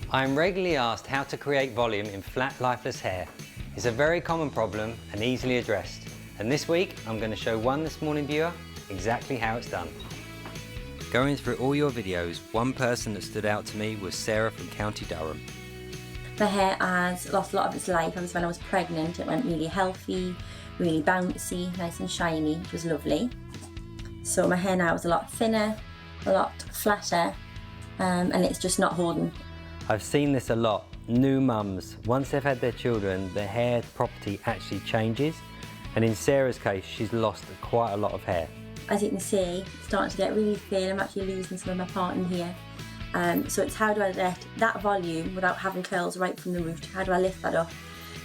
I am regularly asked how to create volume in flat, lifeless hair. It's a very common problem and easily addressed. And this week, I'm going to show one This Morning viewer exactly how it's done. Going through all your videos, one person that stood out to me was Sarah from County Durham. My hair has lost a lot of its life. Obviously when I was pregnant, it went really healthy, really bouncy, nice and shiny, which was lovely. So my hair now is a lot thinner, a lot flatter, and it's just not holding. I've seen this a lot. New mums, once they've had their children, their hair property actually changes. And in Sarah's case, she's lost quite a lot of hair. As you can see, it's starting to get really thin. I'm actually losing some of my part in here. So it's how do I let that volume without having curls right from the root? How do I lift that up,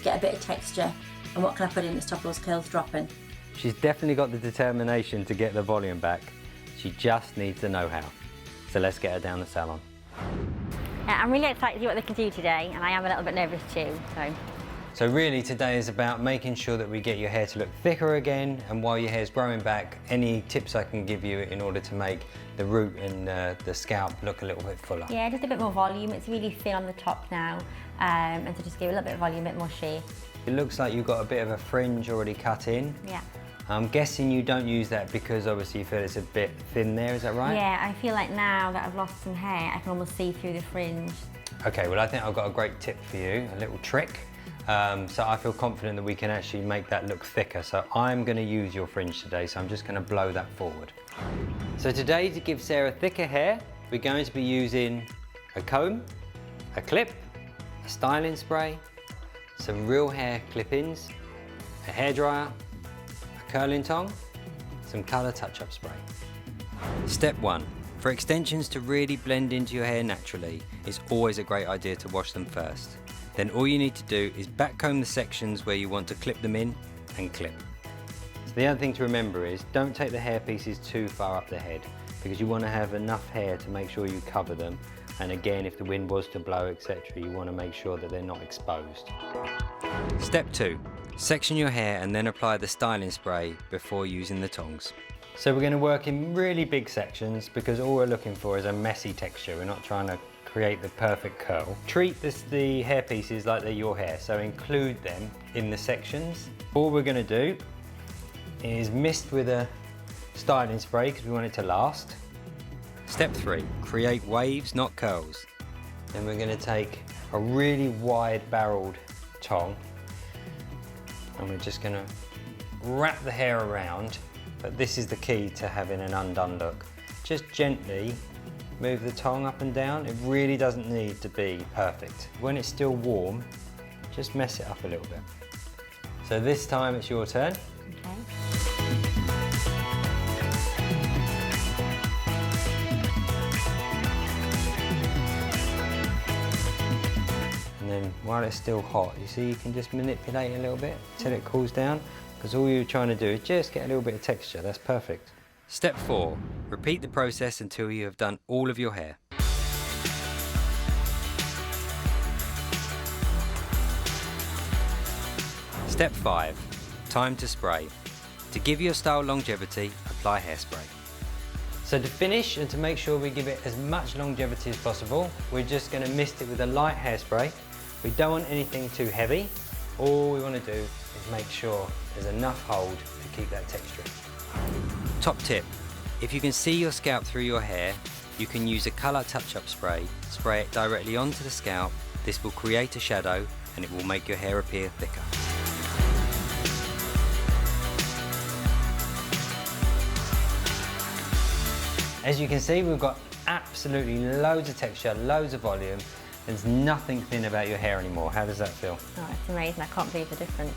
get a bit of texture, and what can I put in to stop those curls dropping? She's definitely got the determination to get the volume back. She just needs the know-how. So let's get her down the salon. I'm really excited to see what they can do today, and I am a little bit nervous too. So really today is about making sure that we get your hair to look thicker again, and while your hair's growing back, any tips I can give you in order to make the root and the scalp look a little bit fuller. Yeah, just a bit more volume. It's really thin on the top now, and to just give it a little bit of volume, a bit more shape. It looks like you've got a bit of a fringe already cut in. Yeah. I'm guessing you don't use that because obviously you feel it's a bit thin there, is that right? Yeah, I feel like now that I've lost some hair, I can almost see through the fringe. Okay, well I think I've got a great tip for you, a little trick. So I feel confident that we can actually make that look thicker. So I'm going to use your fringe today, so I'm just going to blow that forward. So today, to give Sarah thicker hair, we're going to be using a comb, a clip, a styling spray, some real hair clip-ins, a hairdryer, a curling tong, some colour touch-up spray. Step 1. For extensions to really blend into your hair naturally, it's always a great idea to wash them first. Then all you need to do is backcomb the sections where you want to clip them in and clip. So the other thing to remember is don't take the hair pieces too far up the head because you want to have enough hair to make sure you cover them. And again, if the wind was to blow, etc., you want to make sure that they're not exposed. Step 2. Section your hair and then apply the styling spray before using the tongs. So we're going to work in really big sections because all we're looking for is a messy texture. We're not trying to create the perfect curl. Treat the hair pieces like they're your hair, so include them in the sections. All we're going to do is mist with a styling spray because we want it to last. Step 3, create waves, not curls. Then we're going to take a really wide barreled tong and we're just going to wrap the hair around, but this is the key to having an undone look. Just gently move the tong up and down. It really doesn't need to be perfect. When it's still warm, just mess it up a little bit. So this time it's your turn. Okay. And then while it's still hot, you see you can just manipulate it a little bit till it cools down, because all you're trying to do is just get a little bit of texture. That's perfect. Step 4. Repeat the process until you have done all of your hair. Step 5. Time to spray. To give your style longevity, apply hairspray. So to finish and to make sure we give it as much longevity as possible, we're just going to mist it with a light hairspray. We don't want anything too heavy. All we want to do is make sure there's enough hold to keep that texture. Top tip, if you can see your scalp through your hair, you can use a colour touch-up spray, spray it directly onto the scalp. This will create a shadow and it will make your hair appear thicker. As you can see, we've got absolutely loads of texture, loads of volume. There's nothing thin about your hair anymore. How does that feel? Oh, it's amazing. I can't believe the difference.